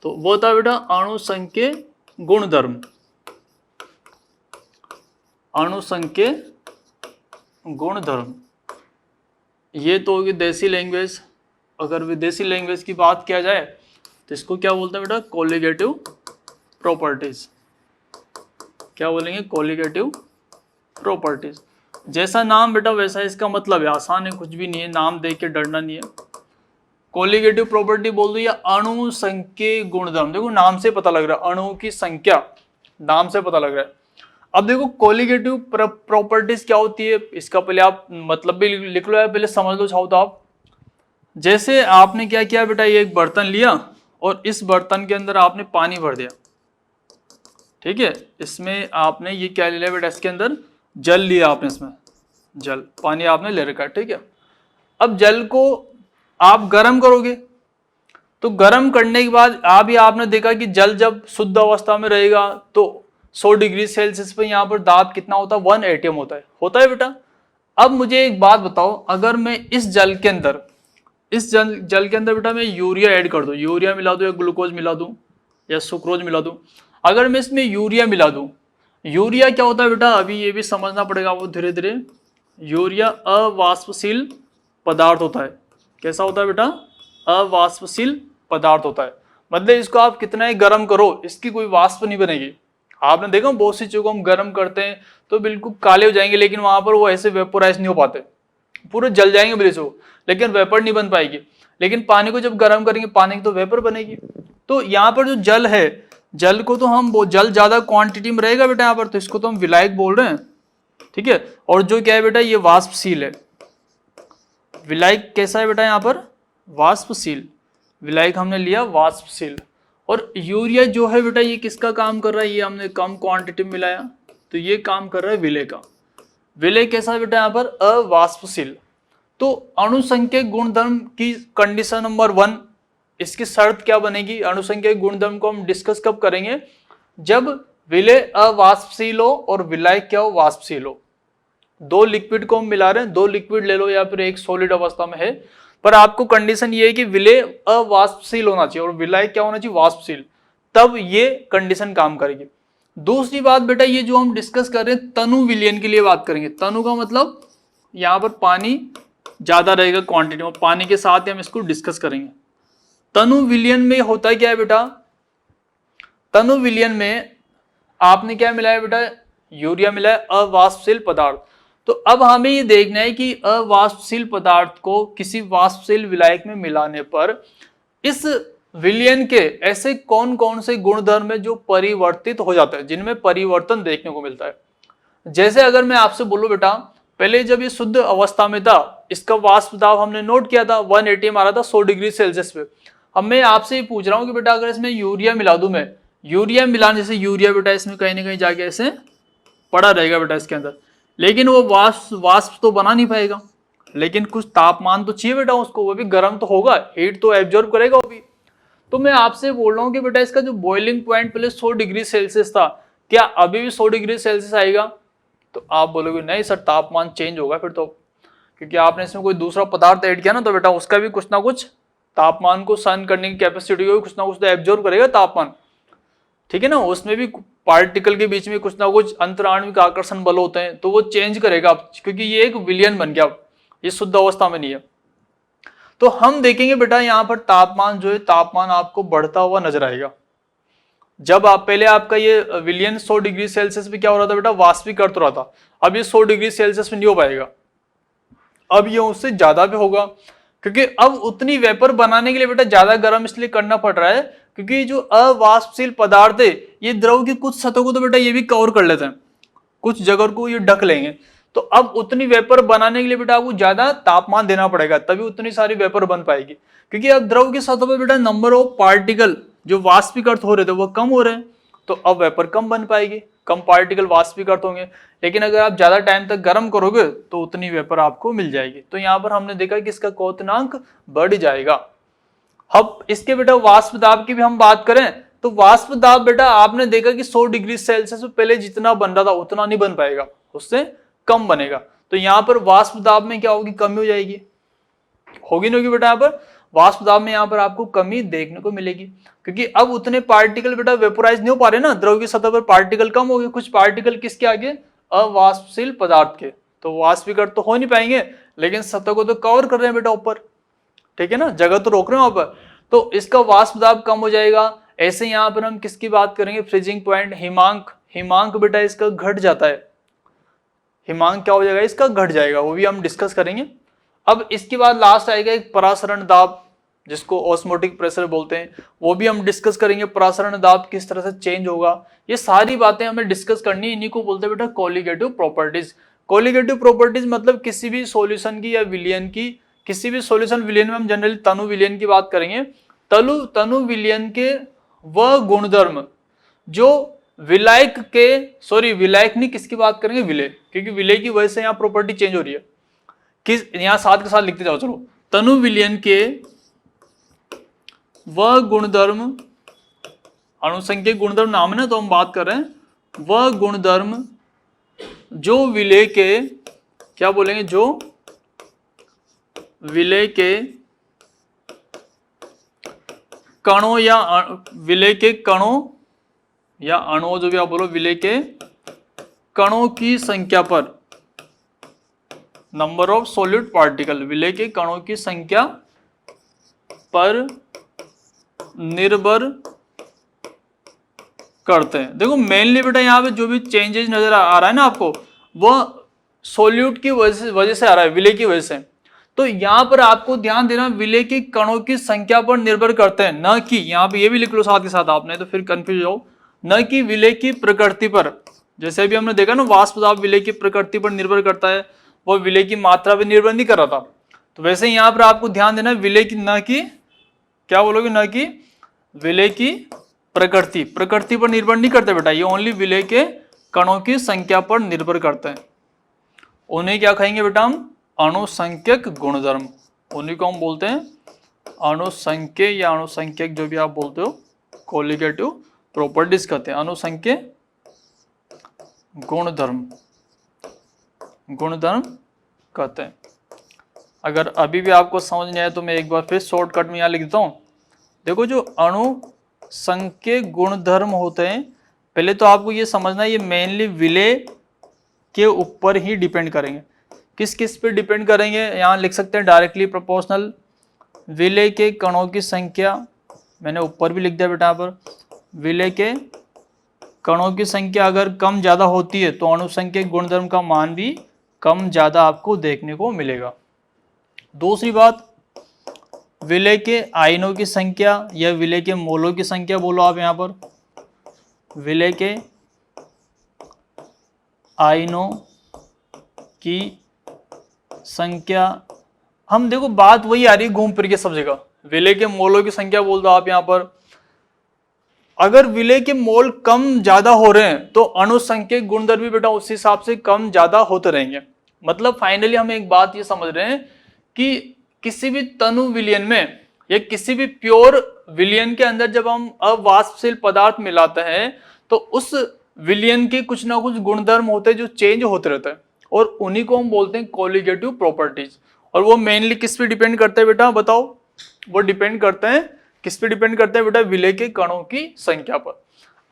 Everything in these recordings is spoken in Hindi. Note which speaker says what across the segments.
Speaker 1: तो वो होता है बेटा अणुसंख्यक गुणधर्म। अणुसंख्यक गुणधर्म, ये तो होगी देसी लैंग्वेज। अगर विदेशी लैंग्वेज की बात किया जाए तो इसको क्या बोलते हैं बेटा, कोलिगेटिव प्रॉपर्टीज। क्या बोलेंगे, कोलिगेटिव प्रॉपर्टीज। जैसा नाम बेटा वैसा इसका मतलब है, आसान है, कुछ भी नहीं है, नाम देख के डरना नहीं है। कोलिगेटिव प्रॉपर्टी बोल दो या अणु संख्यक गुणधर्म, देखो नाम से पता लग रहा है, अणुओं की संख्या नाम से पता लग रहा है। अब देखो कोलिगेटिव प्रॉपर्टीज क्या होती है, इसका पहले आप मतलब भी लिख लो या पहले समझ लो चाहो तो आप। जैसे आपने क्या किया बेटा, ये एक बर्तन लिया और इस बर्तन के अंदर आपने पानी भर दिया, ठीक है। इसमें आपने ये क्या ले लिया बेटा, इसके अंदर जल लिया आपने, इसमें जल पानी आपने ले रखा है, ठीक है। अब जल को आप गर्म करोगे, तो गर्म करने के बाद आपने देखा कि जल जब शुद्ध अवस्था में रहेगा तो 100 डिग्री सेल्सियस पे यहाँ पर दाब कितना होता है, 1 एटीएम होता है बेटा। अब मुझे एक बात बताओ, अगर मैं इस जल के अंदर बेटा मैं यूरिया ऐड कर दूं, यूरिया मिला दूं या ग्लूकोज मिला दूं या सुक्रोज मिला दूं, अगर मैं इसमें यूरिया मिला दूं, यूरिया क्या होता है बेटा, अभी ये भी समझना पड़ेगा आपको धीरे धीरे। यूरिया अवाष्पशील पदार्थ होता है। कैसा होता है बेटा, अवाष्पशील पदार्थ होता है। मतलब इसको आप कितना ही गर्म करो, इसकी कोई वाष्प नहीं बनेगी। आपने देखा बहुत सी चीजों को हम गर्म करते हैं तो बिल्कुल काले हो जाएंगे, लेकिन वहां पर वो ऐसे वेपोराइज नहीं हो पाते, पूरे जल जाएंगे ब्रिज हो, लेकिन वेपर नहीं बन पाएगी। लेकिन पानी को जब गर्म करेंगे, पानी की तो वेपर बनेगी। तो यहाँ पर जो जल है, जल को तो हम जल ज्यादा क्वांटिटी में रहेगा बेटा यहाँ पर, तो इसको तो हम विलायक बोल रहे हैं, ठीक है। और जो क्या है बेटा, ये वाष्पशील है। विलायक कैसा है बेटा, यहाँ पर वाष्पशील, विलायक हमने लिया वाष्पशील। और यूरिया जो है बेटा, ये किसका काम कर रहा है, ये हमने कम क्वांटिटी में मिलाया तो ये काम कर रहा है विलय का। विलय कैसा है बेटा, यहाँ पर अवाष्पशील। तो अणुसंख्यक गुणधर्म की कंडीशन नंबर 1, इसकी शर्त क्या बनेगी, अणुसंख्यक गुणधर्म को हम डिस्कस कब करेंगे, जब विलय अवाष्पशील हो और विलायक क्या हो, वाष्पशील हो। दो लिक्विड को हम मिला रहे हैं, 2 लिक्विड ले लो या फिर एक सॉलिड अवस्था में है, पर आपको कंडीशन ये है कि विलय अवाष्पशील होना चाहिए और विलायक क्या होना चाहिए, वाष्पशील, तब ये कंडीशन काम करेगी। दूसरी बात बेटा, ये जो हम डिस्कस कर रहे हैं तनु विलयन के लिए बात करेंगे। तनु का मतलब यहाँ पर पानी ज्यादा रहेगा क्वांटिटी में, पानी के साथ ही हम इसको डिस्कस करेंगे। तनु विलयन में होता है क्या है बेटा, तनु विलयन में आपने क्या मिलाया बेटा, यूरिया मिलाया, अवाष्पशील पदार्थ। तो अब हमें ये देखना है कि अवाष्पशील पदार्थ को किसी वाष्पशील विलायक में मिलाने पर इस विलयन के ऐसे कौन कौन से गुणधर्म है जो परिवर्तित हो जाता है, जिनमें परिवर्तन देखने को मिलता है। जैसे अगर मैं आपसे बोलूं बेटा, पहले जब ये शुद्ध अवस्था में था, इसका वाष्प दाब हमने नोट किया था 1 एटीएम आ रहा था 100 डिग्री सेल्सियस पे। अब मैं आपसे ये पूछ रहा हूं कि बेटा अगर इसमें यूरिया मिला दूं मैं, यूरिया मिलाने से यूरिया बेटा इसमें कहीं ना कहीं जाके ऐसे पड़ा रहेगा बेटा इसके अंदर, लेकिन वो वाष्प तो बना नहीं पाएगा, लेकिन कुछ तापमान तो चाहिए बेटा उसको, वो भी गर्म तो होगा, हीट तो एब्जॉर्ब करेगा वो भी। तो मैं आपसे बोल रहा हूँ कि बेटा इसका जो बॉइलिंग पॉइंट पहले 100 डिग्री सेल्सियस था, क्या अभी भी 100 डिग्री सेल्सियस आएगा? तो आप बोलोगे नहीं सर तापमान चेंज होगा फिर तो, क्योंकि आपने इसमें कोई दूसरा पदार्थ ऐड किया ना, तो बेटा उसका भी कुछ ना कुछ तापमान को सहन करने की कैपेसिटी होगी, कुछ ना कुछ तो एब्जॉर्ब करेगा तापमान, ठीक है ना। उसमें भी पार्टिकल के बीच में कुछ ना कुछ अंतराण्विक आकर्षण बल होते हैं, तो वो चेंज करेगा, क्योंकि ये एक विलयन बन गया, ये शुद्ध अवस्था में नहीं है। तो हम देखेंगे बेटा यहाँ पर तापमान जो है, तापमान आपको बढ़ता हुआ नजर आएगा। जब आप पहले आपका ये विलयन 100 डिग्री सेल्सियस पे क्या हो रहा था बेटा, वाष्पीकरण हो रहा था, अब ये 100 डिग्री सेल्सियस में नहीं हो पाएगा, अब ये उससे ज्यादा भी होगा, क्योंकि अब उतनी वेपर बनाने के लिए बेटा ज्यादा गर्म इसलिए करना पड़ रहा है, क्योंकि जो अवाष्पशील पदार्थ है ये द्रव की कुछ सतह को तो बेटा ये भी कवर कर लेते हैं, कुछ जगह को ये ढक लेंगे। तो अब उतनी वेपर बनाने के लिए बेटा आपको ज्यादा तापमान देना पड़ेगा, तभी उतनी सारी वेपर बन पाएगी, क्योंकि अब द्रव की सतह पर बेटा नंबर ऑफ पार्टिकल जो वाष्पीकृत हो रहे थे वो कम हो रहे हैं, तो अब वेपर कम बन पाएगी, कम पार्टिकल वाष्पीकृत होंगे। लेकिन अगर आप ज्यादा टाइम तक गर्म करोगे तो उतनी वेपर आपको मिल जाएगी। तो यहाँ पर हमने देखा कि इसका क्वथनांक बढ़ जाएगा। अब इसके बेटा वाष्प दाब की भी हम बात करें तो वाष्प दाब बेटा आपने देखा कि 100 डिग्री सेल्सियस से पहले जितना बन रहा था उतना नहीं बन पाएगा, उससे कम बनेगा। तो यहाँ पर वाष्प दाब में क्या होगी, कमी हो जाएगी, होगी नहीं होगी बेटा, यहाँ पर वाष्प दाब में यहाँ पर आपको कमी देखने को मिलेगी। क्योंकि अब उतने पार्टिकल बेटा वेपोराइज नहीं हो पा रहे ना, द्रव की सतह पर पार्टिकल कम हो गए, कुछ पार्टिकल किसके आगे, अवाष्पशील पदार्थ के, तो वाष्पीकरण तो हो नहीं पाएंगे, लेकिन सतह को तो कवर कर रहे हैं बेटा ऊपर, ठीक है ना, जगह तो रोक रहे हैं वहां पर, तो इसका वाष्प दाब कम हो जाएगा। ऐसे यहाँ पर हम किसकी बात करेंगे, फ्रीजिंग पॉइंट, हिमांक, हिमांक बेटा इसका घट जाता है, हिमांक क्या हो जाएगा, इसका घट जाएगा, वो भी हम डिस्कस करेंगे। अब इसके बाद लास्ट आएगा एक परासरण दाब, जिसको ऑस्मोटिक प्रेशर बोलते हैं, वो भी हम डिस्कस करेंगे, परासरण दाब किस तरह से चेंज होगा, ये सारी बातें हमें डिस्कस करनी है। इन्हीं को बोलते हैं बेटा कोलिगेटिव प्रॉपर्टीज। कोलिगेटिव प्रॉपर्टीज मतलब किसी भी सॉल्यूशन की या विलयन की, किसी भी सॉल्यूशन विलयन में हम जनरली तनु विलयन की बात करेंगे, तनु विलयन के वह गुणधर्म जो विलायक के, सॉरी विलायक नहीं, किसकी बात करेंगे, विलय, क्योंकि विलय की वजह से यहाँ प्रॉपर्टी चेंज हो रही है, किस, यहाँ साथ के साथ लिखते जाओ, चलो, तनु विलयन के वह गुणधर्म, अनुसंख्यक गुणधर्म नाम है ना, तो हम बात कर रहे हैं, वह गुणधर्म जो विलय के, क्या बोलेंगे, जो विलय के कणों या विलय के कणों या अणुओं, जो भी आप बोलो, विलय के कणों की संख्या पर, नंबर ऑफ सॉल्यूट पार्टिकल, विलय के कणों की संख्या पर निर्भर करते हैं। देखो मेनली बेटा यहाँ पे जो भी चेंजेस नजर आ रहा है ना आपको, वह सॉल्यूट की वजह से आ रहा है, विलय की वजह से। तो यहाँ पर आपको ध्यान देना, विलय के कणों की संख्या पर निर्भर करते हैं, न कि, यहाँ पे ये भी लिख लो साथ के साथ आपने, तो फिर कंफ्यूज हो, न कि विलय की प्रकृति पर। जैसे अभी हमने देखा ना, वाष्प दाब विलय की प्रकृति पर निर्भर करता है, वो विलय की मात्रा पर निर्भर नहीं कर रहा था। तो वैसे यहाँ पर आपको ध्यान देना, विलय की, न कि, क्या बोलोगे, न कि विलय की प्रकृति, प्रकृति पर निर्भर नहीं करते बेटा, ये ओनली विलय के कणों की संख्या पर निर्भर करते हैं। उन्हें क्या कहेंगे बेटा हम, अणुसंख्यक गुणधर्म, उन्हीं को हम बोलते हैं अणुसंख्य या अणुसंख्यक, जो भी आप बोलते हो, कोलिगेटिव प्रॉपर्टीज कहते हैं, अणुसंख्य गुणधर्म, गुणधर्म कहते हैं। अगर अभी भी आपको समझ नहीं आया तो मैं एक बार फिर शॉर्टकट में यहाँ लिख देता हूँ। देखो जो अणुसंख्य गुणधर्म होते हैं, पहले तो आपको ये समझना है, ये मेनली विलय के ऊपर ही डिपेंड करेंगे। किस किस पे डिपेंड करेंगे, यहाँ लिख सकते हैं डायरेक्टली प्रोपोर्शनल, विलय के कणों की संख्या, मैंने ऊपर भी लिख दिया बेटा यहाँ पर, विलय के कणों की संख्या अगर कम ज़्यादा होती है तो अणुसंख्यक गुणधर्म का मान भी कम ज़्यादा आपको देखने को मिलेगा। दूसरी बात, विलय के आयनों की संख्या या विलय के मोलों की संख्या बोलो आप यहाँ पर, विलय के आयनों की संख्या, हम देखो बात वही आ रही है घूम फिर के सब जगह, विलय के मोलों की संख्या बोल दो आप यहाँ पर। अगर विलय के मोल कम ज्यादा हो रहे हैं तो अणुसंख्यक गुणधर्म भी बेटा उस हिसाब से कम ज्यादा होते रहेंगे। मतलब फाइनली हम एक बात ये समझ रहे हैं कि किसी भी तनु विलयन में या किसी भी प्योर विलयन के अंदर जब हम अवाष्पशील पदार्थ मिलाते हैं तो उस विलयन के कुछ ना कुछ गुणधर्म होते हैं जो चेंज होते रहते हैं, और उन्हीं को हम बोलते हैं कोलिगेटिव प्रॉपर्टीज। और वो मेनली किस पे डिपेंड करते हैं बेटा बताओ, वो डिपेंड करते हैं, किस पे डिपेंड करते हैं बेटा, विलय के कणों की संख्या पर।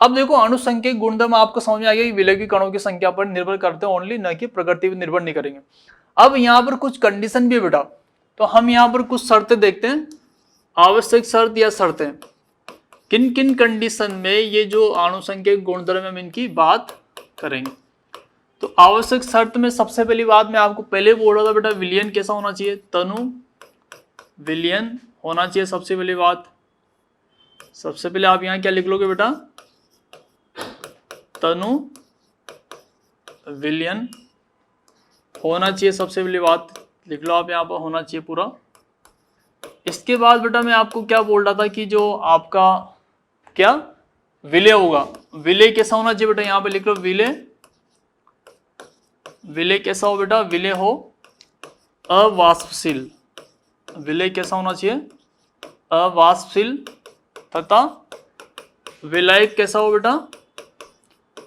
Speaker 1: अब देखो अणुसंख्यक गुणधर्म आपको समझ में आ गया कि विलय के कणों की संख्या पर निर्भर करते हैं ओनली, न कि प्रकृति पर निर्भर नहीं करेंगे। अब यहाँ पर कुछ कंडीशन भी है बेटा, तो हम यहाँ पर कुछ शर्तें देखते हैं, आवश्यक शर्त या शर्तें, किन किन कंडीशन में ये जो अणुसंख्यक गुणधर्म हम इनकी बात करेंगे। तो आवश्यक शर्त में सबसे पहली बात मैं आपको पहले बोल रहा था बेटा, विलयन कैसा होना चाहिए, तनु विलयन होना चाहिए। सबसे पहली बात, सबसे पहले आप यहाँ क्या लिख लोगे बेटा, तनु विलयन होना चाहिए, सबसे पहली बात लिख लो आप यहाँ पर, होना चाहिए पूरा। इसके बाद बेटा मैं आपको क्या बोल रहा था कि जो आपका क्या विलय होगा, विलय कैसा होना चाहिए बेटा, यहाँ पे लिख लो विलय, विलय कैसा हो बेटा, विलय हो अवाष्पशील, विलय कैसा होना चाहिए, अवाष्पशील, तथा विलायक कैसा हो बेटा,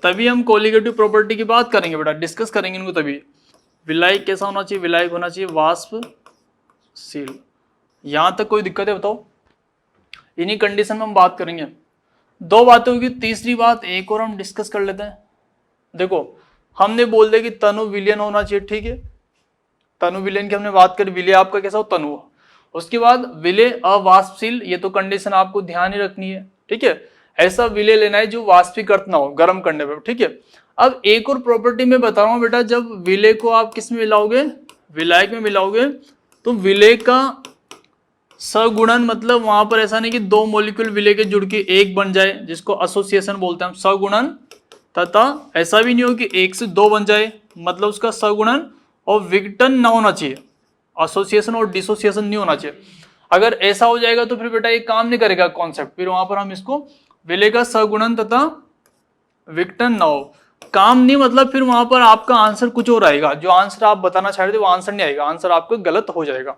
Speaker 1: तभी हम कोलिगेटिव प्रॉपर्टी की बात करेंगे बेटा, डिस्कस करेंगे इनको तभी। विलायक कैसा होना चाहिए, विलायक होना चाहिए वाष्पशील। यहां तक कोई दिक्कत है बताओ, इन्हीं कंडीशन में हम बात करेंगे। दो बातें होगी, तीसरी बात एक और हम डिस्कस कर लेते हैं। देखो हमने बोल दिया कि तनु विलयन होना चाहिए, ठीक है, तनु विलयन की हमने बात करी, विलय आपका कैसा हो, तनु। उसके बाद विलय अवाष्पशील, ये तो कंडीशन आपको ध्यान ही रखनी है, ठीक है, ऐसा विलय लेना है जो वाष्पीकृत ना हो गर्म करने पे, ठीक है। अब एक और प्रॉपर्टी में बता रहा हूं बेटा, जब विलय को आप किस में मिलाओगे, विलायक में मिलाओगे, तो विलय का सगुणन, मतलब वहां पर ऐसा नहीं कि दो मॉलिक्यूल विलय के जुड़ के एक बन जाए, जिसको एसोसिएशन बोलते हैं हम, सगुणन, तथा ऐसा भी नहीं हो कि एक से दो बन जाए, मतलब उसका सगुणन और विघटन ना होना चाहिए, एसोसिएशन और डिसोसिएशन नहीं होना चाहिए। अगर ऐसा हो जाएगा तो फिर बेटा ये काम नहीं करेगा कॉन्सेप्ट, फिर वहां पर हम इसको विलय का सगुणन तथा विघटन ना हो, काम नहीं, मतलब फिर वहां पर आपका आंसर कुछ और आएगा, जो आंसर आप बताना चाह रहे थे वो आंसर नहीं आएगा, आंसर आपको गलत हो जाएगा।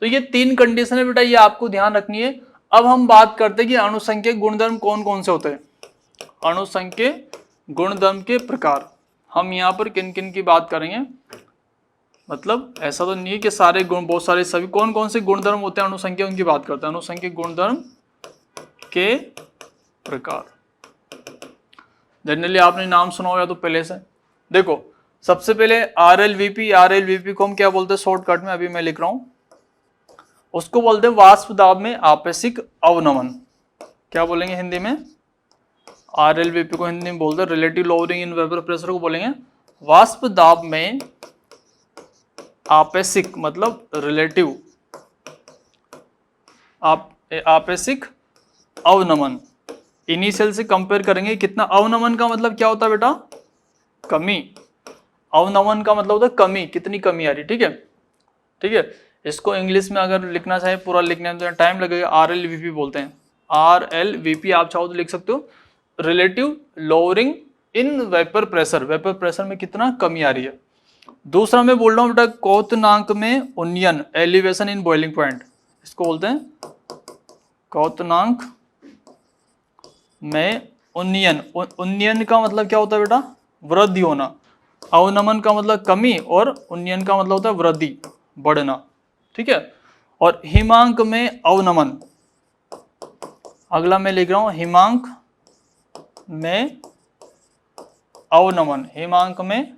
Speaker 1: तो ये तीन कंडीशन है बेटा, ये आपको ध्यान रखनी है। अब हम बात करते हैं कि अणुसंख्यक गुणधर्म कौन कौन से होते हैं। अणुसंख्यक गुणधर्म के प्रकार, हम यहाँ पर किन किन की बात करेंगे, मतलब ऐसा तो नहीं है कि सारे गुण, बहुत सारे, सभी कौन कौन से गुणधर्म होते हैं अणुसंख्यक, उनकी बात करते हैं। अणुसंख्यक गुणधर्म के प्रकार, जनरली आपने नाम सुना होगा तो पहले से। देखो सबसे पहले RLVP, RLVP को हम क्या बोलते हैं शॉर्टकट में, अभी मैं लिख रहा हूं, उसको बोलते हैं वाष्प दाब में आपैसिक अवनमन। क्या बोलेंगे हिंदी में, RLVP को हिंदी में बोलते हैं relative lowering in vapour pressure को बोलेंगे वाष्प दाब में आपैसिक, मतलब रिलेटिव आपैसिक अवनमन। इनिशियल से कंपेयर करेंगे कितना, अवनमन का मतलब क्या होता है बेटा, कमी, अवनमन का मतलब होता है कमी, कितनी कमी आ रही, ठीक है, ठीक है। इसको इंग्लिश में अगर लिखना चाहे पूरा लिखने में टाइम लगेगा, RLVP बोलते हैं, RLVP आप चाहो तो लिख सकते हो, relative lowering in vapour pressure, vapour pressure में कितना कमी आ रही है। दूसरा मैं बोल रहा हूँ बेटा क्वथनांक में उन्नयन, एलिवेशन इन बॉइलिंग पॉइंट, इसको बोलते हैं क्वथनांक में उन्नयन। उन्नयन का मतलब क्या होता है बेटा, वृद्धि होना, अवनमन का मतलब कमी और उन्नयन का मतलब होता है वृद्धि, बढ़ना, ठीक है। और हिमांक में अवनमन, अगला मैं लिख रहा हूं हिमांक में अवनमन, हिमांक में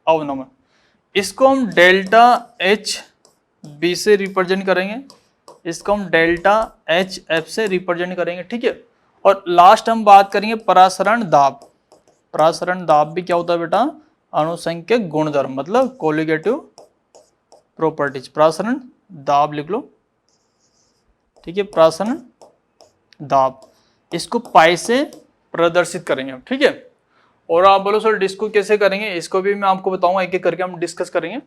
Speaker 1: अवनमन, इसको हम डेल्टा HB से रिप्रेजेंट करेंगे, इसको हम डेल्टा HF से रिप्रेजेंट करेंगे, ठीक है। और लास्ट हम बात करेंगे परासरण दाब। परासरण दाब भी क्या होता है बेटा, अणुसंख्यक गुणधर्म, मतलब कोलिगेटिव प्रॉपर्टीज। परासरण दाब लिख लो, ठीक है, परासरण दाब, इसको पाई से प्रदर्शित करेंगे, ठीक है। और आप बोलो सर डिस्को कैसे करेंगे, इसको भी मैं आपको बताऊंगा, एक एक करके हम डिस्कस करेंगे।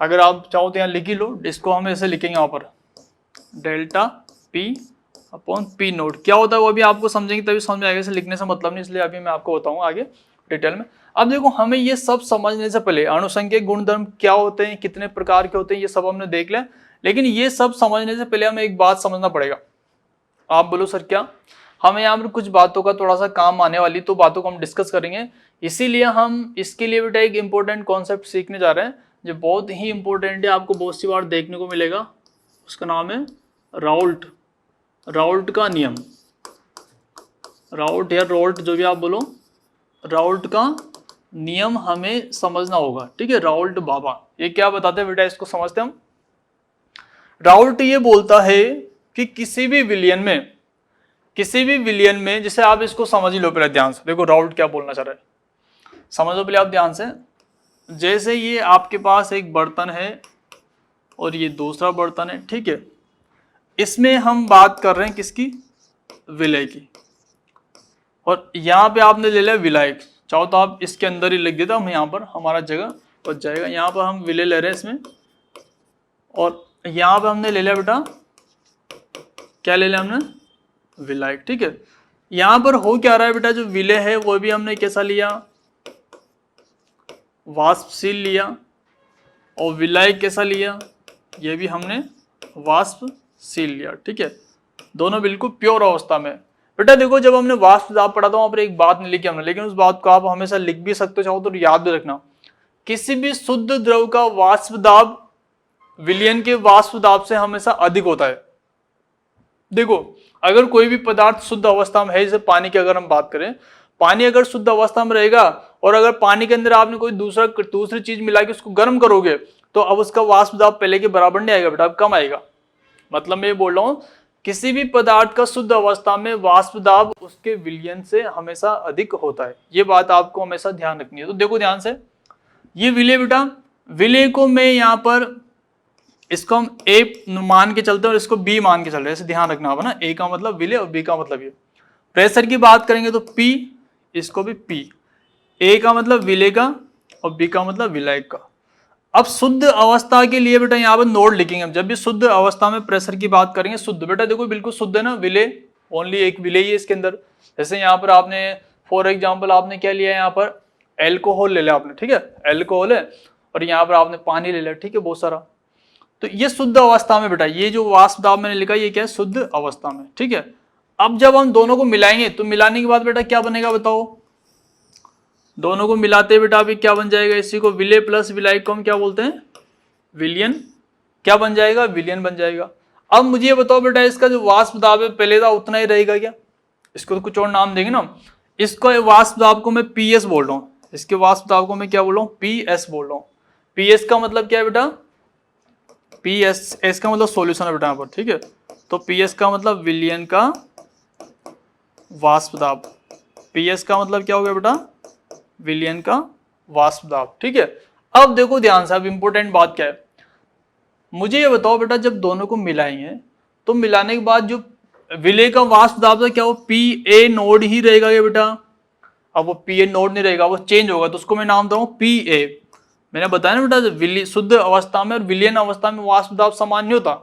Speaker 1: अगर आप चाहो तो यहाँ लिख ही लो, डिस्को हम ऐसे लिखेंगे यहाँ पर डेल्टा P/P नोट, क्या होता है वो अभी आपको समझेंगे तभी समझ में आएगा, इसे लिखने से मतलब नहीं, इसलिए अभी मैं आपको बताऊंगा आगे डिटेल में। अब देखो हमें ये सब समझने से पहले अणुसंख्यक गुणधर्म क्या होते हैं, कितने प्रकार के होते हैं, ये सब हमने देख लिया, लेकिन ये सब समझने से पहले हमें एक बात समझना पड़ेगा। आप बोलो सर क्या, हमें यहाँ पर कुछ बातों का थोड़ा सा काम आने वाली, तो बातों को हम डिस्कस करेंगे, इसीलिए हम इसके लिए बेटा एक इंपॉर्टेंट कॉन्सेप्ट सीखने जा रहे हैं जो बहुत ही इंपॉर्टेंट है, आपको बहुत सी बार देखने को मिलेगा, उसका नाम है राउल्ट, राउल्ट का नियम, राउल्ट या रोल्ट जो भी आप बोलो, राउल्ट का नियम हमें समझना होगा, ठीक है। राउल्ट बाबा ये क्या बताते हैं बेटा, इसको समझते हैं हम। राउल्ट ये बोलता है कि किसी भी विलयन में, जैसे आप इसको समझ ही लो पहले ध्यान से, देखो राउल्ट क्या बोलना चाह रहा है, समझो पहले आप ध्यान से। जैसे ये आपके पास एक बर्तन है और ये दूसरा बर्तन है, ठीक है, इसमें हम बात कर रहे हैं किसकी, विलय की, और यहाँ पे आपने ले लिया विलायक, चाहो तो आप इसके अंदर ही लिख देता, हम यहाँ पर हमारा जगह बच जाएगा, यहाँ पर हम विलय ले रहे हैं इसमें, और यहाँ पे हमने ले लिया बेटा, क्या ले लिया हमने, विलायक, ठीक है। यहाँ पर हो क्या रहा है बेटा, जो विलय है वो भी हमने कैसा लिया, वाष्पशील लिया, और विलायक कैसा लिया, ये भी हमने वाष्पशील लिया, ठीक है, दोनों बिल्कुल प्योर अवस्था में। बेटा देखो जब हमने वाष्प दाब पढ़ा था वहां पर एक बात नहीं लिखी हमने, लेकिन उस बात को आप हमेशा लिख भी सकते हो, चाहो तो याद भी रखना, किसी भी शुद्ध द्रव का वाष्प दाब विलयन के वाष्प दाब से हमेशा अधिक होता है, देखो अगर कोई भी पदार्थ शुद्ध अवस्था में है, जैसे पानी की अगर हम बात करें, पानी अगर शुद्ध अवस्था में रहेगा और अगर पानी के अंदर आपने कोई दूसरी चीज मिला के उसको गर्म करोगे तो अब उसका वाष्प दाब पहले के बराबर नहीं आएगा बेटा, अब कम आएगा। मतलब मैं ये बोल रहा हूँ किसी भी पदार्थ का शुद्ध अवस्था में वाष्प दाब उसके विलयन से हमेशा अधिक होता है। ये बात आपको हमेशा ध्यान रखनी है। तो देखो ध्यान से, ये विलय बेटा, विलय को मैं यहाँ पर इसको हम ए मान के चलते हैं और इसको बी मान के चल रहे हैं, ऐसे ध्यान रखना होगा ना। ए का मतलब विलय और बी का मतलब ये। प्रेशर की बात करेंगे तो पी, इसको भी पी। ए का मतलब विलय का और बी का मतलब विलायक का। अब शुद्ध अवस्था के लिए बेटा यहाँ पर नोड लिखेंगे हम। जब भी शुद्ध अवस्था में प्रेशर की बात करेंगे, शुद्ध बेटा देखो बिल्कुल शुद्ध है ना, विलय ओनली एक विलय ही है इसके अंदर। जैसे यहाँ पर आपने फॉर एग्जाम्पल आपने क्या लिया है, यहाँ पर एल्कोहल ले लिया आपने, ठीक है, एल्कोहल है, और यहाँ पर आपने पानी ले लिया, ठीक है, बहुत सारा। तो ये शुद्ध अवस्था में बेटा, ये जो वाष्प दाब मैंने लिखा ये क्या है, शुद्ध अवस्था में, ठीक है। अब जब हम दोनों को मिलाएंगे तो मिलाने के बाद बेटा क्या बनेगा बताओ, दोनों को मिलाते बेटा अभी क्या बन जाएगा, इसी को विलय प्लस विलायक को हम क्या बोलते हैं, विलयन। क्या बन जाएगा, विलयन बन जाएगा। अब मुझे ये बताओ बेटा इसका जो वाष्प दाब है पहले था उतना ही रहेगा क्या, इसको तो कुछ और नाम देंगे ना। इसको वाष्प दाब को मैं पीएस बोल रहा हूँ, इसके वाष्प दाब को मैं क्या बोल रहा हूँ, पीएस बोल रहा हूँ। पीएस का मतलब क्या है बेटा, पीएस, एस का मतलब सॉल्यूशन है बेटा यहाँ पर, ठीक है। तो पीएस का मतलब विलयन का वाष्प दाब, पीएस का मतलब क्या हो गया बेटा, विलयन का वाष्प दाब, ठीक है। अब देखो ध्यान से, अब इंपॉर्टेंट बात क्या है, मुझे ये बताओ बेटा जब दोनों को मिलाएंगे तो मिलाने के बाद जो विलय का वाष्प दाब था क्या वो पी ए नोड ही रहेगा क्या बेटा। अब वो पी ए नोड नहीं रहेगा, वो चेंज होगा, तो उसको मैं नाम दूंगा पी ए। मैंने बताया ना बेटा शुद्ध अवस्था में और विलयन अवस्था में वाष्प दाब समान नहीं होता।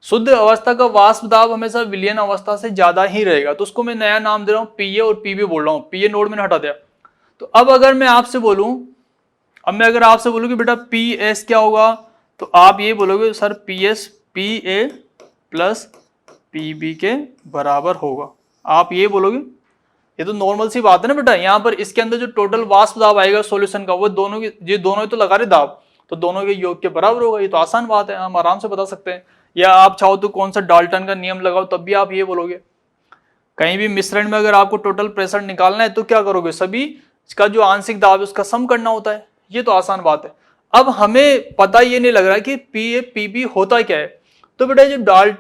Speaker 1: शुद्ध अवस्था का वाष्प दाब हमेशा विलयन अवस्था से ज्यादा ही रहेगा, तो उसको मैं नया नाम दे रहा हूँ पीए और पीबी बोल रहा हूँ। पीए नोड मैंने हटा दिया। तो अब अगर मैं आपसे बोलूं, अब मैं अगर आपसे बोलूं कि बेटा पी एस क्या होगा, तो आप ये बोलोगे sir P S P A plus P B के बराबर होगा, आप ये बोलोगे। ये तो नॉर्मल सी बात है ना बेटा। यहाँ पर इसके अंदर जो टोटल वाष्प दाब आएगा सॉल्यूशन का, वो दोनों की, ये दोनों ही तो लगा रहे दाब, तो दोनों के योग के बराबर होगा। ये तो आसान बात है, हम आराम से बता सकते हैं। या आप चाहो तो कौन सा डाल्टन का नियम लगाओ, तब भी आप ये बोलोगे। कहीं भी मिश्रण में अगर आपको टोटल प्रेशर निकालना है तो क्या करोगे, सभी इसका जो आंशिक दाब है उसका सम करना होता है। ये तो आसान बात है। अब हमें पता ये नहीं लग रहा कि पी ए पी बी होता क्या है, तो बेटा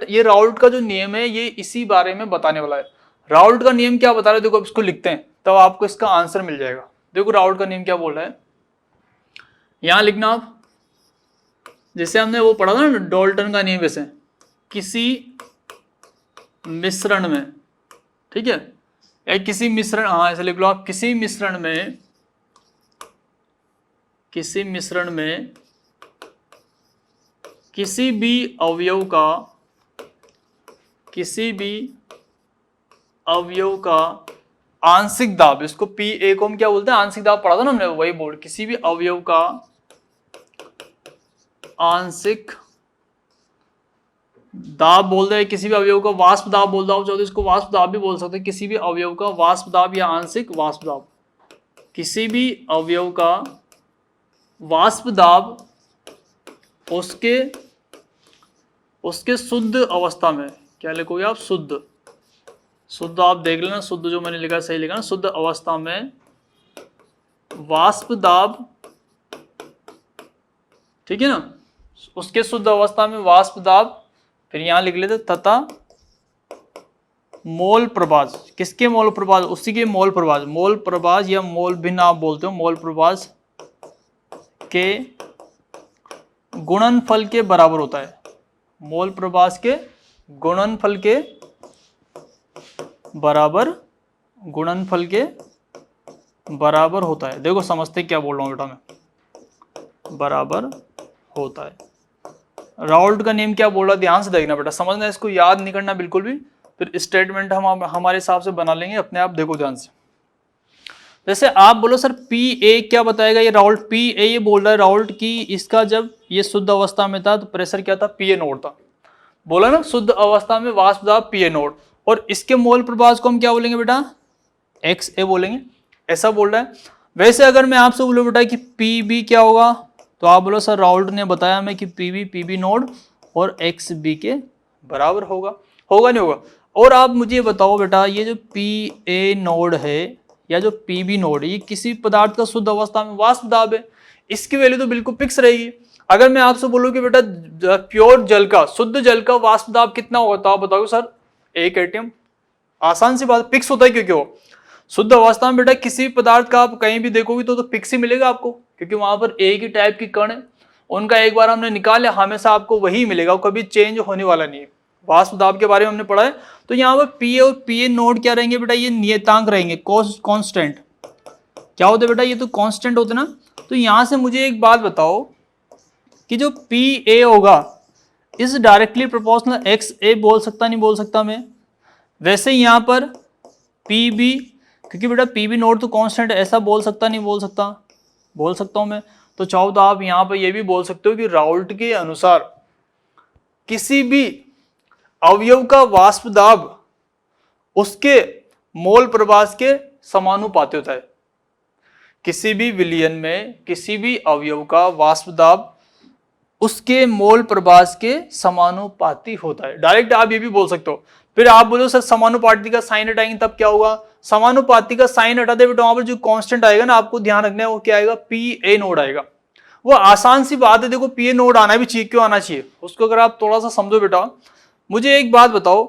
Speaker 1: ये राउल्ट का जो नियम है ये इसी बारे में बताने वाला है। राउल्ट का नियम क्या बता रहा है, देखो अब इसको लिखते हैं तब आपको इसका आंसर मिल जाएगा। देखो राउल्ट का नियम क्या बोल रहा है, यहां लिखना आप, जैसे हमने वो पढ़ा था ना डाल्टन का नियम, वैसे किसी मिश्रण में, ठीक है, या किसी मिश्रण, हाँ ऐसे लिख लो आप, किसी मिश्रण में किसी भी अवयव का आंशिक दाब, इसको पी ए को हम क्या बोलते हैं, आंशिक दाब पढ़ा था ना हमने, वही बोल, किसी भी अवयव का आंशिक दाब बोलते हैं, किसी भी अवयव का वाष्प दाब बोल दो, चाहो तो इसको वाष्प दाब भी बोल सकते हैं। किसी भी अवयव का वाष्प दाब या आंशिक वाष्प दाब, किसी भी अवयव का वाष्प दाब उसके शुद्ध अवस्था में, क्या लिखोगे आप, शुद्ध आप देख लेना, शुद्ध जो मैंने लिखा सही लिखा ना, शुद्ध अवस्था में वाष्प दाब, ठीक है ना, उसके शुद्ध अवस्था में वाष्प दाब, फिर यहां लिख लेते तथा मोल प्रभाज, किसके मोल प्रभाज, उसी के मोल प्रभाज या मोल भिन्न आप बोलते हो, मोल प्रभाज के गुणनफल के बराबर होता है। मोल प्रभाज के गुणनफल के बराबर होता है। देखो समझते क्या बोल रहा हूं बेटा मैं, बराबर होता है। राउल्ट का नियम क्या बोल रहा है, ध्यान से देखना बेटा, समझना, इसको याद नहीं करना बिल्कुल भी, फिर स्टेटमेंट हम हमारे हिसाब से बना लेंगे अपने आप। देखो ध्यान से, जैसे आप बोलो सर पी ए क्या बताएगा, ये राउल्ट पी ए ये बोल रहा है राउल्ट की इसका जब ये शुद्ध अवस्था में था तो प्रेशर क्या था, पी ए नोड था, बोला ना, शुद्ध अवस्था में वाष्प दाब पी ए नोड, और इसके मोल प्रभाज को हम क्या बोलेंगे बेटा, एक्स ए बोलेंगे, ऐसा बोल रहा है। वैसे अगर मैं आपसे बोलूं बेटा कि पी बी क्या होगा, तो आप बोलो सर राउल्ट ने बताया हमें कि पी बी नोड और एक्स बी के बराबर होगा। होगा नहीं होगा। और आप मुझे बताओ बेटा, ये जो पी ए नोड है या जो पी बी नोड है, ये किसी पदार्थ का शुद्ध अवस्था में वाष्प दाब है, इसकी वैल्यू तो बिल्कुल फिक्स रहेगी। अगर मैं आपसे बोलूं कि बेटा प्योर जल का, शुद्ध जल का वाष्प दाब कितना होगा, तो आप बताओगे सर 1 एटम। आसान सी बात, फिक्स होता है क्योंकि वो शुद्ध अवस्था में बेटा किसी पदार्थ का आप कहीं भी देखोगे तो फिक्स ही मिलेगा आपको, क्योंकि वहां पर एक ही टाइप की कण है, उनका एक बार हमने निकाला हमेशा आपको वही मिलेगा, कभी चेंज होने वाला नहीं है। वाष्प दाब के बारे में हमने पढ़ा है। तो यहाँ पर पी और पी ए नोड क्या रहेंगे बेटा, ये नियतांक रहेंगे, कांस्टेंट। क्या होते बेटा, ये तो कांस्टेंट होते ना। तो यहां से मुझे एक बात बताओ कि जो पी ए होगा इस डायरेक्टली प्रोपोर्शनल एक्स ए बोल सकता नहीं बोल सकता मैं। वैसे ही यहाँ पर पी बी, क्योंकि बेटा पी बी नोड तो कांस्टेंट है, ऐसा बोल सकता नहीं बोल सकता, बोल सकता हूं मैं। तो चाहो तो आप यहाँ पर ये भी बोल सकते हो कि राउल्ट के अनुसार किसी भी अवयव का वाष्प दाब उसके मोल प्रवास के समानुपाती होता है। किसी भी विलयन में किसी भी अवयव का वाष्प दाब उसके मोल प्रवास के समानुपाती होता है। डायरेक्ट आप ये भी बोल सकते हो। फिर आप बोलो सर समानुपाती का साइन हटाएंगे तब क्या होगा, समानुपाती का साइन हटाते बेटा वहां पर जो कांस्टेंट आएगा ना, आपको ध्यान रखना है वो क्या आएगा, पी ए नोड आएगा। वो आसान सी बात है, देखो पी ए नोड आना भी चाहिए, क्यों आना चाहिए उसको अगर आप थोड़ा सा समझो बेटा। मुझे एक बात बताओ,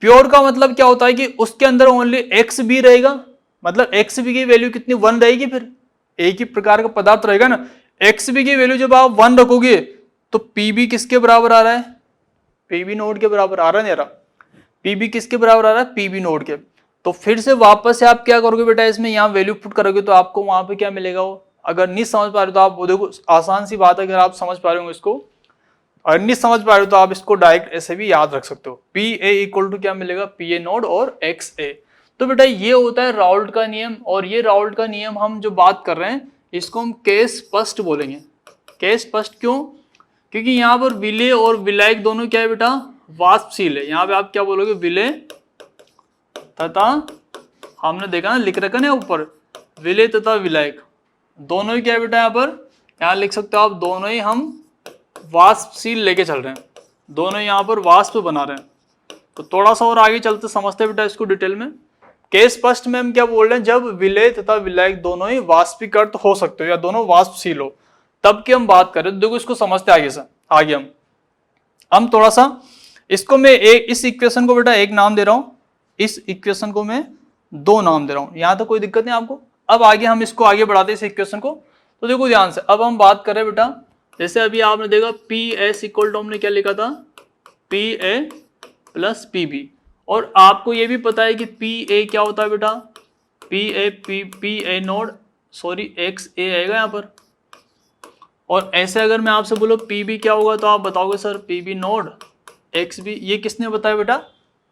Speaker 1: प्योर का मतलब क्या होता है कि उसके अंदर ओनली एक्स बी रहेगा, मतलब एक्स बी की वैल्यू कितनी 1 रहेगी, फिर एक ही प्रकार का पदार्थ रहेगा ना। एक्स बी की वैल्यू जब आप 1 रखोगे तो पी बी किसके बराबर आ रहा है, पी बी नोड के बराबर आ रहा है नहीं आ रहा, पी बी किसके बराबर आ रहा है, पी बी नोड के। तो फिर से वापस से आप क्या करोगे बेटा, इसमें यहाँ वैल्यू पुट करोगे तो आपको वहां पे क्या मिलेगा। वो अगर नहीं समझ पा रहे तो आप वो देखो, आसान सी बात है, अगर आप समझ पा रहे हो इसको, और नहीं समझ पा रहे हो तो आप इसको डायरेक्ट ऐसे भी याद रख सकते हो। पी ए इक्वल टू क्या मिलेगा, पी ए नोड और एक्स ए। तो बेटा ये होता है राउल्ट का नियम, और ये राउल्ट का नियम हम जो बात कर रहे हैं इसको हम केस स्पष्ट बोलेंगे। केस स्पष्ट क्यों, क्योंकि यहाँ पर विलेय और विलायक दोनों क्या है बेटा, वाष्पशील है। यहाँ पे आप क्या बोलोगे, विलेय तथा, हमने देखा ना लिख रखा ना ऊपर, विलेय तथा विलायक दोनों ही क्या है बेटा, यहाँ पर यहाँ लिख सकते हो आप, दोनों ही हम वाष्पशील लेके चल रहे हैं, दोनों यहाँ पर वाष्प बना रहे हैं। तो थोड़ा सा और आगे चलते समझते बेटा इसको डिटेल में। केस स्पष्ट में हम क्या बोल रहे हैं, जब विलेय तथा विलायक दोनों ही वाष्पीकृत हो सकते हो या दोनों वाष्पशील हो तब की हम बात करें। तो देखो इसको समझते आगे से, आगे हम थोड़ा सा इसको मैं इस इक्वेशन को बेटा एक नाम दे रहा हूं, इस इक्वेशन को मैं 2 नाम दे रहा हूं, यहां तो कोई दिक्कत नहीं आपको। अब आगे हम इसको आगे बढ़ाते हैं इस इक्वेशन को। तो देखो ध्यान से, अब हम बात करें बेटा, जैसे अभी आपने देखा पी एस इक्वल टू हमने क्या लिखा था, P A plus P B, और आपको ये भी पता है कि पी ए क्या होता है बेटा, P A naught sorry X A आएगा यहाँ पर। और ऐसे अगर मैं आपसे बोलो पी बी क्या होगा तो आप बताओगे sir P B node X B. ये किसने बताया बेटा,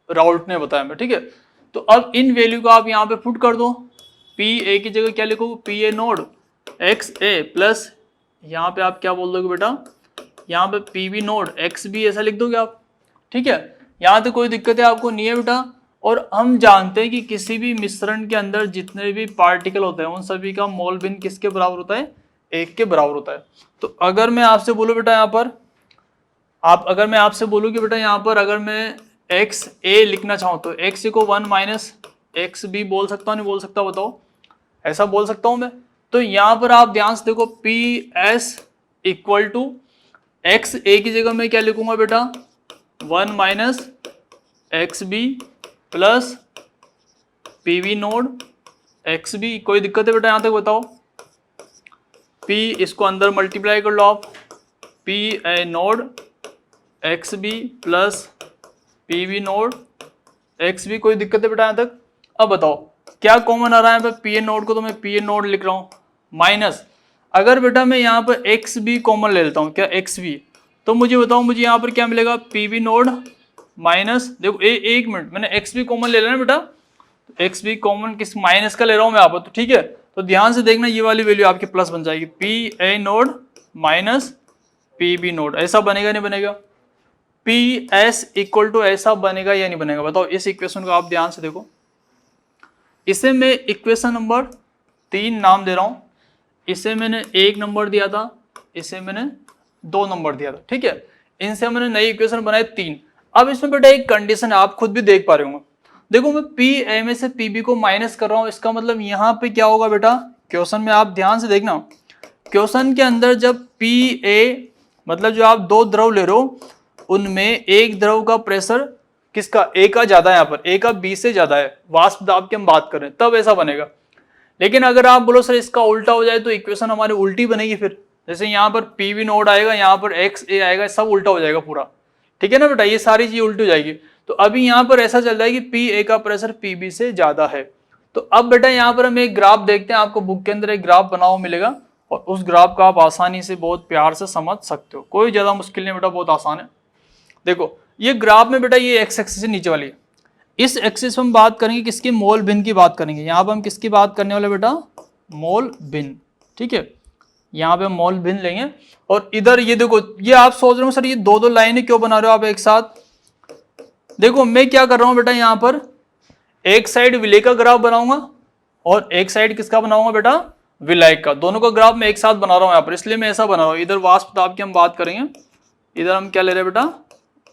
Speaker 1: राउल्ट ने बताया मैं, ठीक है। तो अब इन वैल्यू को आप यहाँ पे पुट कर दो, पी ए की जगह क्या लिखोगे, P A node X A plus यहाँ पे आप क्या बोल दोगे बेटा, यहाँ पे P B node X B ऐसा लिख दोगे आप, ठीक है। यहाँ तो कोई दिक्कत है आपको नहीं है बेटा। और हम जानते हैं कि किसी भी मिश्रण के अंदर जितने भी पार्टिकल होते हैं उन सभी का मोल भिन्न किसके बराबर होता है, 1 के बराबर होता है। तो अगर मैं आपसे बोलूँ बेटा यहाँ पर अगर मैं आपसे बोलूँ कि बेटा यहाँ पर अगर मैं एक्स ए लिखना चाहूँ तो एक्स को 1 माइनस एक्स बी बोल सकता हूँ नहीं बोल सकता, बताओ, ऐसा बोल सकता हूँ मैं। तो यहाँ पर आप ध्यान से देखो, P S equal to X A की जगह मैं क्या लिखूंगा बेटा, 1 minus X B plus P B node X B. कोई दिक्कत है बेटा यहाँ तक बताओ। पी इसको अंदर मल्टीप्लाई कर लो आप, P A node X B plus P B node X B. कोई दिक्कत है बेटा यहाँ तक। अब बताओ क्या कॉमन आ रहा है, पी ए नोड को तो मैं पी ए नोड लिख रहा हूँ, माइनस अगर बेटा मैं यहाँ पर एक्स बी कॉमन ले लेता हूँ, क्या एक्स बी, तो मुझे बताओ मुझे यहाँ पर क्या मिलेगा, पी बी नोड माइनस, देखो एक मिनट, मैंने एक्स बी कॉमन ले लेना बेटा, एक्स बी कॉमन किस माइनस का ले रहा हूँ मैं यहाँ पर, तो ठीक है। तो ध्यान से देखना ये वाली वैल्यू आपकी प्लस बन जाएगी, P A naught minus P B naught, ऐसा बनेगा नहीं बनेगा, पी एस इक्वल टू ऐसा बनेगा या नहीं बनेगा, बताओ। इस इक्वेशन को आप ध्यान से देखो, इसे मैं इक्वेशन नंबर 3 नाम दे रहा हूं, इसे मैंने 1 नंबर दिया था, इसे मैंने 2 नंबर दिया था, ठीक है। इनसे मैंने नई इक्वेशन बनाई 3। अब इसमें बेटा एक कंडीशन है, आप खुद भी देख पा रहे होंगे। देखो मैं पी ए में से पीबी को माइनस कर रहा हूं, इसका मतलब यहाँ पे क्या होगा बेटा, क्वेश्चन में आप ध्यान से देखना, क्वेश्चन के अंदर जब पी ए मतलब जो आप दो द्रव ले रहे हो उनमें एक द्रव का प्रेशर किसका, ए का ज्यादा है, यहाँ पर ए का बी से ज्यादा है, वाष्प दाब की हम बात करें तब ऐसा बनेगा। लेकिन अगर आप बोलो सर इसका उल्टा हो जाए तो इक्वेशन हमारी उल्टी बनेगी फिर, जैसे यहाँ पर पीवी नोड आएगा, यहाँ पर एक्स ए आएगा, सब उल्टा हो जाएगा पूरा, ठीक है ना बेटा, ये सारी चीज उल्टी हो जाएगी। तो अभी यहाँ पर ऐसा चल रहा है कि पी ए का प्रेशर पीबी से ज्यादा है। तो अब बेटा यहाँ पर हम एक ग्राफ देखते हैं, आपको बुक के अंदर एक ग्राफ बना हुआ मिलेगा और उस ग्राफ को आप आसानी से बहुत प्यार से समझ सकते हो, कोई ज्यादा मुश्किल नहीं बेटा, बहुत आसान है। देखो ये ग्राफ में बेटा ये एक्स एक्सिस से नीचे वाली है, इस एक्सिस में हम बात करेंगे किसकी, मोल भिन्न की बात करेंगे। यहाँ पर हम किसकी बात करने वाले बेटा, मोल भिन्न, ठीक है, यहाँ पे हम मोल भिन्न लेंगे। और इधर ये देखो, ये आप सोच रहे हो सर ये दो दो लाइनें क्यों बना रहे हो आप एक साथ। देखो मैं क्या कर रहा हूं बेटा, यहाँ पर एक साइड विलय का ग्राफ बनाऊंगा और एक साइड किसका बनाऊंगा बेटा, विलायक का, दोनों का ग्राफ मैं एक साथ बना रहा हूं यहाँ पर, इसलिए मैं ऐसा बना रहा हूं। इधर वाष्प दाब की हम बात करेंगे, इधर हम क्या ले रहे हैं बेटा,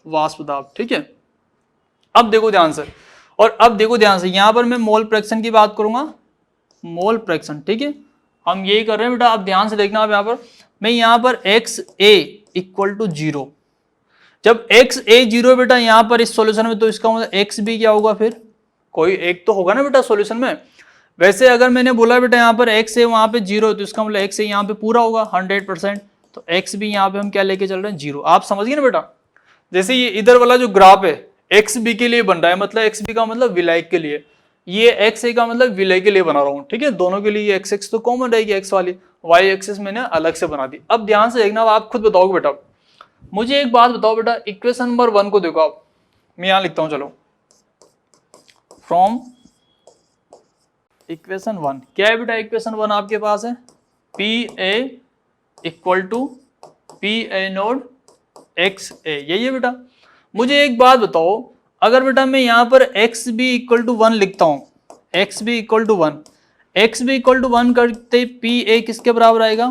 Speaker 1: वाष्प दाब, ठीक है। अब देखो ध्यान से, और अब देखो ध्यान से, यहां पर मैं मोल फ्रैक्शन की बात करूंगा, मोल फ्रैक्शन, ठीक है, हम यही कर रहे हैं बेटा। अब ध्यान से देखना, आप यहां पर मैं यहां पर एक्स ए इक्वल टू 0, जब एक्स ए 0 बेटा यहां पर इस सॉल्यूशन में, तो इसका मतलब एक्स बी क्या होगा, फिर कोई एक तो होगा ना बेटा सॉल्यूशन में। वैसे अगर मैंने बोला बेटा यहाँ पर एक्स ए वहां पे 0 तो इसका मतलब एक्स ए यहाँ पे पूरा होगा 100%, तो एक्स बी यहाँ पे हम क्या लेके चल रहे हैं, 0। आप समझ गए ना बेटा। जैसे ये इधर वाला जो ग्राफ है एक्स बी के लिए बन रहा है, मतलब एक्स बी का मतलब विलायक के लिए, ये एक्स ए का मतलब विलय के लिए बना रहा हूँ, ठीक है। दोनों के लिए एक्स एक्स तो कॉमन रहेगी, एक्स वाली, वाई एक्सिस मैंने अलग से बना दी। अब ध्यान से देखना, आप खुद बताओगे बेटा, मुझे एक बात बताओ बेटा, इक्वेशन नंबर 1 को देखो आप, मैं यहां लिखता हूं, चलो, फ्रॉम इक्वेशन 1, क्या है बेटा इक्वेशन 1 आपके पास है, P A equal to P A node X A, यही है बेटा। मुझे एक बात बताओ, अगर बेटा मैं यहां पर एक्स बी इक्वल टू 1 लिखता हूं, X B equal to 1, X B equal to 1 करते पी ए किसके बराबर आएगा,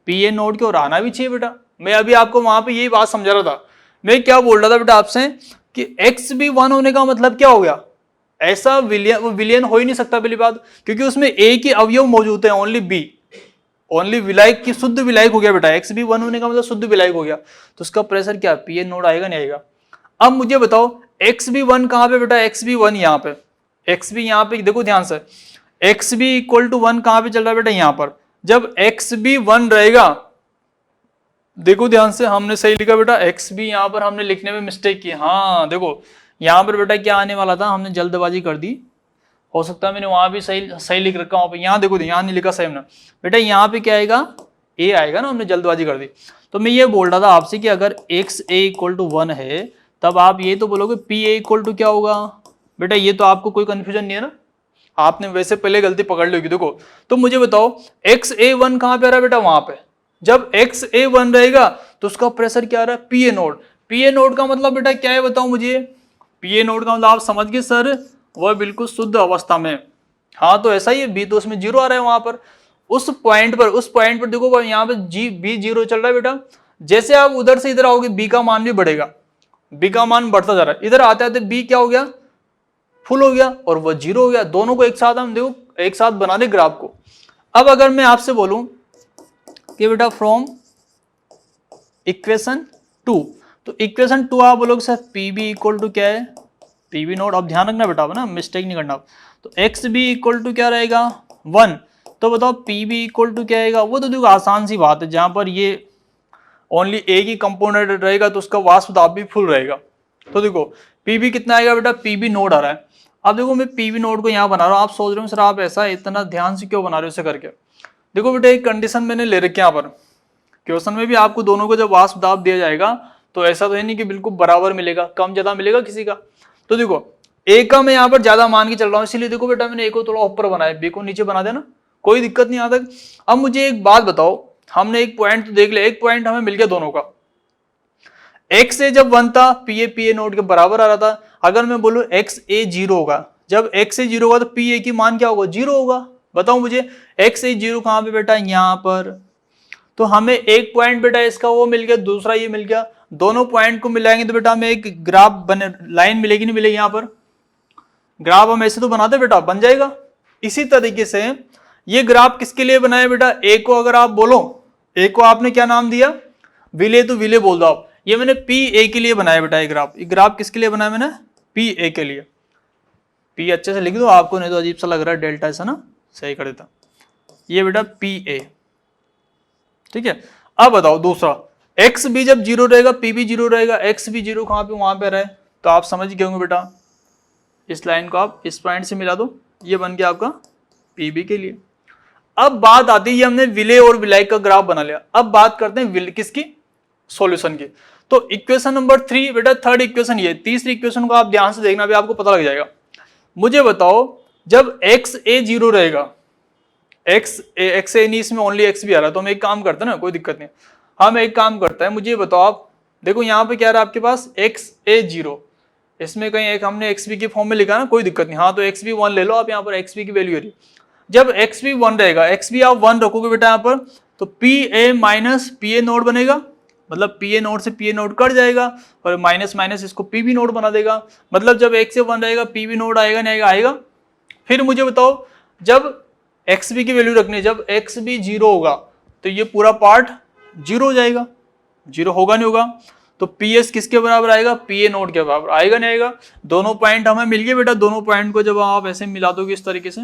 Speaker 1: पी ए नोड के, और आना भी चाहिए बेटा। मैं अभी आपको वहां पे यही बात समझा रहा था, मैं क्या बोल रहा था बेटा आपसे कि एक्स बी 1 होने का मतलब क्या हो गया, ऐसा विलियन हो ही नहीं सकता पहली बात, क्योंकि उसमें ए की अवयव मौजूद है, ओनली बी, ओनली विलायक की शुद्ध विलायक हो गया बेटा। एक्स बी 1 होने का मतलब शुद्ध विलायक हो गया, तो उसका प्रेशर क्या, पी ए नोड आएगा नहीं आएगा। अब मुझे बताओ एक्स बी 1 कहां पे बेटा, एक्स बी 1 यहाँ पे, एक्स बी यहाँ पे देखो ध्यान से, एक्स बी इक्वल टू 1 कहां पे चल रहा है बेटा, यहाँ पर। जब एक्स बी 1 रहेगा, देखो ध्यान से, हमने सही लिखा बेटा, एक्स बी यहाँ पर हमने लिखने में मिस्टेक की, हाँ देखो यहाँ पर बेटा क्या आने वाला था, हमने जल्दबाजी कर दी, हो सकता है मैंने वहां भी सही लिख रखा हूं, यहाँ देखो यहाँ नहीं लिखा सही ना बेटा, यहाँ पे क्या आएगा, ए आएगा ना, हमने जल्दबाजी कर दी। तो मैं ये बोल रहा था आपसे कि अगर एक्स ए इक्वल टू 1 है, तब आप ये तो बोलोगे पी ए इक्वल टू क्या होगा बेटा, ये तो आपको कोई कंफ्यूजन नहीं है ना, आपने वैसे पहले गलती पकड़ ली होगी। देखो तो मुझे बताओ एक्स ए 1 कहां पे आ रहा है बेटा, वहां पे, जब एक्स ए 1 रहेगा तो उसका प्रेशर क्या आ रहा है, P A node. P A node का मतलब बेटा क्या है बताओ मुझे, पी ए नोड का मतलब आप समझ गए सर, वह बिल्कुल शुद्ध अवस्था में, हाँ तो ऐसा ही है, बी तो उसमें 0 आ रहा है वहां पर, उस पॉइंट पर देखो यहाँ पे जी बी 0 चल रहा है बेटा। जैसे आप उधर से इधर आओगे बी का मान भी बढ़ेगा, बी का मान बढ़ता जा रहा है, इधर आते आते बी क्या हो गया, फुल हो गया और वह 0 हो गया। दोनों को एक साथ हम देखो एक साथ बना दे ग्राफ को। अब अगर मैं आपसे बोलूं कि बेटा फ्रॉम इक्वेशन 2, तो इक्वेशन 2 आप बोलोगे sir P B equal to क्या है, पी बी नोट, अब ध्यान रखना बेटा ना, मिस्टेक नहीं करना। तो एक्स बी इक्वल टू क्या रहेगा 1, तो बताओ पी बी इक्वल टू क्या आएगा, वो तो देखो आसान सी बात है, जहां पर ये ओनली ए की कंपोनेंट रहेगा तो उसका वाष्प दाब भी फुल रहेगा। तो देखो पी बी कितना आएगा बेटा, पी बी नोड आ रहा है। अब देखो मैं पी बी नोड को यहाँ बना रहा हूँ, आप सोच रहे हो सर आप ऐसा इतना ध्यान से क्यों बना रहे हो इसे करके। देखो बेटा एक कंडीशन मैंने ले रखी है यहाँ पर, क्वेश्चन में भी आपको दोनों को जब वाष्प दाब दिया जाएगा तो ऐसा तो है नहीं कि बिल्कुल बराबर मिलेगा, कम ज्यादा मिलेगा किसी का। तो देखो ए का मैं यहाँ पर ज्यादा मान के चल रहा हूँ, इसीलिए देखो बेटा मैंने ए को थोड़ा ऊपर बनाया, बी को नीचे बना देना, कोई दिक्कत नहीं आता। अब मुझे एक बात बताओ, हमने एक पॉइंट तो देख लिया, एक पॉइंट हमें मिल गया दोनों का, एक्स ए जब 1 था पी ए नोड के बराबर आ रहा था। अगर मैं बोलूं एक्स ए 0 होगा, जब एक्स ए 0 होगा तो पी ए की मान क्या होगा, 0 होगा। बताओ मुझे एक्स ए 0 कहां पे बेटा, यहां पर। तो हमें एक पॉइंट बेटा इसका वो मिल गया, दूसरा ये मिल गया। दोनों पॉइंट को मिलाएंगे तो बेटा हमें एक ग्राफ बने, लाइन मिलेगी नहीं मिलेगी, यहां पर ग्राफ हम ऐसे तो बनाते बेटा, बन जाएगा। इसी तरीके से ये ग्राफ किसके लिए बनाया बेटा, ए को अगर आप बोलो, ए को आपने क्या नाम दिया, विले, तो विले बोल दो आप। ये मैंने पी ए के लिए बनाया बेटा, ये ग्राफ किसके लिए बनाया मैंने, पी ए के लिए। पी अच्छे से लिख दो, आपको नहीं तो अजीब सा लग रहा है डेल्टा ऐसा ना, सही कर देता। ये बेटा पी ए, ठीक है। अब बताओ दूसरा, एक्स भी जब जीरो रहेगा पी भी जीरो रहेगा, एक्स भी जीरो कहां पे, वहां पे रहे, तो आप समझ गए होंगे बेटा, इस लाइन को आप इस पॉइंट से मिला दो, ये बन गया आपका पीबी के लिए। अब बात आती है, हमने विले और विलायक का ग्राफ बना लिया, अब बात करते हैं किसकी, सॉल्यूशन की। तो इक्वेशन नंबर 3 बेटा, थर्ड इक्वेशन ये, तीसरी इक्वेशन को आप ध्यान से देखना भी, आपको पता लग जाएगा। मुझे बताओ जब एक्स ए जीरो रहेगा, एक्स ए नहीं, इसमें ओनली एक्स भी आ रहा है, तो हम एक काम करते हैं ना, कोई दिक्कत नहीं, हम एक काम करते हैं, मुझे बताओ आप, देखो यहाँ पे क्या रहा है आपके पास, एक्स ए जीरो, इसमें कहीं एक हमने एक्स बी के फॉर्म में लिखा ना, कोई दिक्कत नहीं, हाँ तो एक्स बी 1 ले लो आप, यहाँ पर एक्स बी की वैल्यू है। जब एक्स बी 1 रहेगा, एक्स बी आप 1 रखोगे बेटा यहाँ पर, तो P A minus P A node बनेगा, मतलब पी ए नोड से पी ए नोड कट जाएगा, और माइनस माइनस इसको पी बी नोड बना देगा, मतलब जब एक्स से 1 रहेगा पी बी नोड आएगा नहीं आएगा, आएगा। फिर मुझे बताओ जब एक्स बी की वैल्यू रखनी है, जब एक्स बी जीरो होगा तो ये पूरा पार्ट जीरो हो जाएगा, जीरो होगा नहीं होगा, तो पी एस किसके बराबर आएगा, पी ए नोड के बराबर आएगा नहीं आएगा। दोनों पॉइंट हमें मिल गए बेटा, दोनों पॉइंट को जब आप ऐसे मिला दोगे, इस तरीके से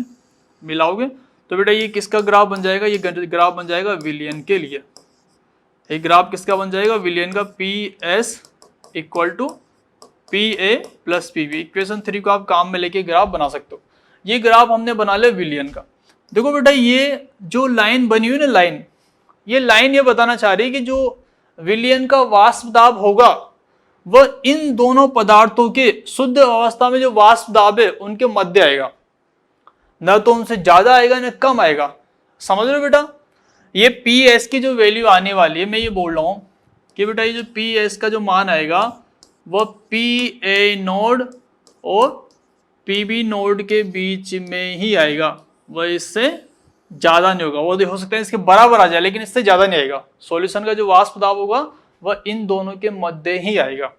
Speaker 1: मिलाओगे, तो बेटा ये किसका ग्राफ बन जाएगा, ये ग्राफ बन जाएगा विलियन के लिए। ये ग्राफ किसका बन जाएगा, विलियन का, P S equal to P A plus P B. Equation 3 को आप काम में लेके ग्राफ बना सकते हो। ये ग्राफ हमने बना लिया विलियन का। देखो बेटा ये जो लाइन बनी हुई ना, लाइन, ये लाइन ये बताना चाह रही है कि जो विलियन का वाष्प दाब होगा वह इन दोनों पदार्थों के शुद्ध अवस्था में जो वाष्प दाब है उनके मध्य आएगा, न तो उनसे ज्यादा आएगा न कम आएगा। समझ रहे हो बेटा, ये पी एस की जो वैल्यू आने वाली है, मैं ये बोल रहा हूं कि बेटा ये जो पी एस का जो मान आएगा वह पी ए नोड और पी बी नोड के बीच में ही आएगा, वह इससे ज्यादा नहीं होगा। वो हो सकता है इसके बराबर आ जाए लेकिन इससे ज्यादा नहीं आएगा। सॉल्यूशन का जो वाष्प दाब होगा वह इन दोनों के मध्य ही आएगा।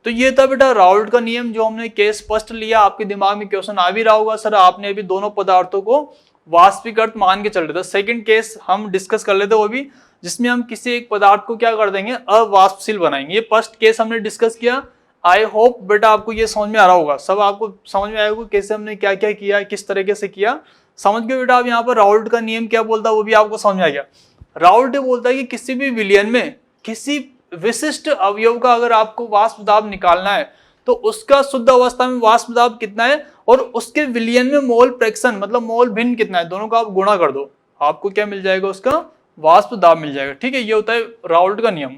Speaker 1: तो ये था बेटा राउल्ट का नियम, जो हमने केस स्पष्ट लिया। आपके दिमाग में क्वेश्चन आ भी रहा होगा, सर आपने अभी दोनों पदार्थों को वाष्पीकृत मान के चल रहे थे। सेकंड केस हम डिस्कस कर लेते वो भी, जिसमें हम किसी एक पदार्थ को क्या कर देंगे, अवाष्पशील बनाएंगे। ये फर्स्ट केस हमने डिस्कस किया। आई होप बेटा आपको ये समझ में आ रहा होगा, सब आपको समझ में आया होगा कैसे हमने क्या क्या किया, किस तरीके से किया। समझ गए बेटा आप। यहाँ पर राउल्ट का नियम क्या बोलता है वो भी आपको समझ में आ गया। राउल्ट बोलता है कि किसी भी विलयन में किसी विशिष्ट अवयव का अगर आपको वाष्प दाब निकालना है तो उसका शुद्ध अवस्था में वाष्प दाब कितना है और उसके विलयन में मोल फ्रैक्शन मतलब मोल भिन्न कितना है, दोनों का आप गुणा कर दो, आपको क्या मिल जाएगा, उसका वाष्प दाब मिल जाएगा। ठीक है, ये होता है राउल्ट का नियम।